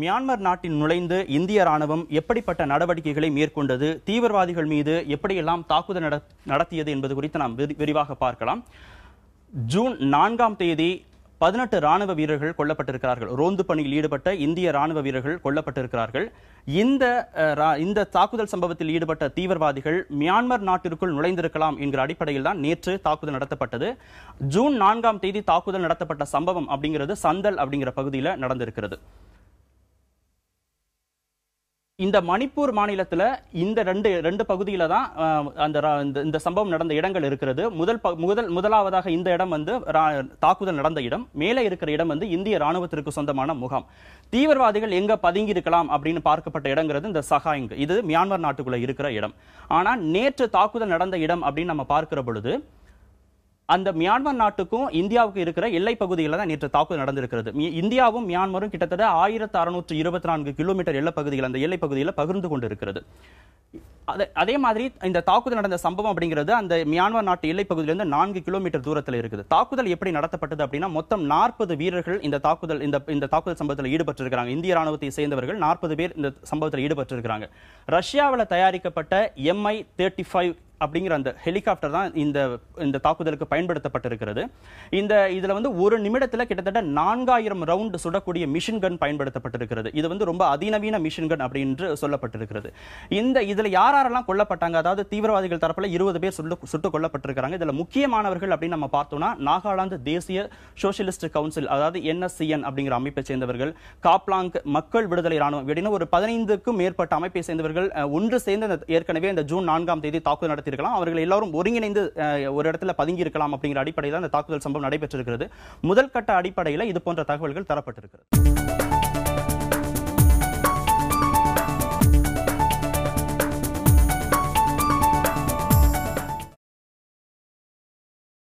Myanmar நாட்டில் நுழைந்து இந்திய ராணுவம் எப்படிப்பட்ட நடவடிக்கைகளை மேற்கொண்டது, தீவிரவாதிகள் மீது எப்படியெல்லாம் தாக்குதல் நடத்தியது என்பது குறித்து நாம் விரிவாக பார்க்கலாம். ஜூன் 4ஆம் தேதி 18 ராணுவ வீரர்கள் கொல்லப்பட்டிருக்கிறார்கள். ரோந்து பணியில் ஈடுபட்ட இந்திய ராணுவ வீரர்கள் கொல்லப்பட்டிருக்கிறார்கள். இந்த தாக்குதல் சம்பவத்தில் ஈடுபட்ட தீவிரவாதிகள் மியான்மர் நாட்டிற்குள் நுழைந்திருக்கலாம் என்கிற அடிப்படையில் தான் நேற்று தாக்குதல் நடத்தப்பட்டது. ஜூன் 4ஆம் தேதி தாக்குதல் நடத்தப்பட்ட சம்பவம் அப்படிங்கிறது சந்தல் அப்படிங்கிற பகுதியில் நடந்திருக்கிறது. இந்த மணிப்பூர் மாநிலத்தில் இந்த ரெண்டு பகுதியில தான் இந்த சம்பவம் நடந்த இடங்கள் இருக்கிறது. முதலாவதாக இந்த இடம் வந்து தாக்குதல் நடந்த இடம். மேலே இருக்கிற இடம் வந்து இந்திய ராணுவத்திற்கு சொந்தமான முகாம். தீவிரவாதிகள் எங்க பதுங்கி இருக்கலாம் அப்படின்னு பார்க்கப்பட்ட இடங்கிறது இந்த சகாயிங். இது மியான்மர் நாட்டுக்குள்ள இருக்கிற இடம். ஆனா நேற்று தாக்குதல் நடந்த இடம் அப்படின்னு நம்ம பார்க்கிற பொழுது அந்த மியான்மர் நாட்டுக்கும் இந்தியாவுக்கு இருக்கிற எல்லை பகுதிகளில் தான் நேற்று தாக்குதல் நடந்திருக்கிறது. இந்தியாவும் மியான்மரும் கிட்டத்தட்ட 1624 கிலோமீட்டர் எல்லைப்பகுதிகள் அந்த எல்லை பகுதியில் பகிர்ந்து கொண்டு இருக்கிறது. அதே மாதிரி இந்த தாக்குதல் நடந்த சம்பவம் அப்படிங்கிறது அந்த மியான்மர் நாட்டு எல்லை பகுதியிலிருந்து 4 கிலோமீட்டர் தூரத்தில் இருக்குது. தாக்குதல் எப்படி நடத்தப்பட்டது அப்படின்னா மொத்தம் 40 வீரர்கள் இந்த தாக்குதல் சம்பவத்தில் ஈடுபட்டிருக்கிறாங்க. இந்திய ராணுவத்தை சேர்ந்தவர்கள் 40 பேர் இந்த சம்பவத்தில் ஈடுபட்டிருக்கிறாங்க. ரஷ்யாவில் தயாரிக்கப்பட்ட MI-35 அப்படிங்கிற அந்த ஹெலிகாப்டர் தான் இந்த தாக்குதலுக்கு பயன்படுத்தப்பட்டிருக்கிறது. இதுல வந்து ஒரு நிமிடத்துல கிட்டத்தட்ட 4000 ரவுண்ட் சுடக்கூடிய மிஷின் கன் பயன்படுத்தப்பட்டிருக்கிறது. இது வந்து ரொம்ப அதிநவீன மிஷின் கன் அப்படின்னு சொல்லப்பட்டிருக்கிறது. இதுல யாரெல்லாம் கொல்லப்பட்டாங்க, அதாவது தீவிரவாதிகள் தரப்புல 20 பேர் சுட்டுக் கொல்லப்பட்டிருக்கிறாங்க. இதுல முக்கியமானவர்கள் அப்படின்னு நம்ம பார்த்தோம்னா நாகாலாந்து தேசிய சோசியலிஸ்ட் கவுன்சில், அதாவது NSCN அப்படிங்கிற அமைப்பை சேர்ந்தவர்கள், காப்லாங் மக்கள் விடுதலை ராணுவம் அப்படின்னு ஒரு 15க்கும் மேற்பட்ட அமைப்பை சேர்ந்தவர்கள் ஒன்று சேர்ந்து ஏற்கனவே இந்த ஜூன் 4ஆம் தேதி தாக்குதல் நடத்தி அவர்கள் எல்லாரும் ஒருங்கிணைந்து ஒரு இடத்துல பதுங்கி இருக்கலாம் அப்படிங்கிற அடிப்படையில் இந்த தாக்குதல் சம்பவம் நடைபெற்றிருக்கிறது. முதல் கட்ட அடிப்படையில் இது போன்ற தகவல்கள் தரப்பட்டிருக்கிறது.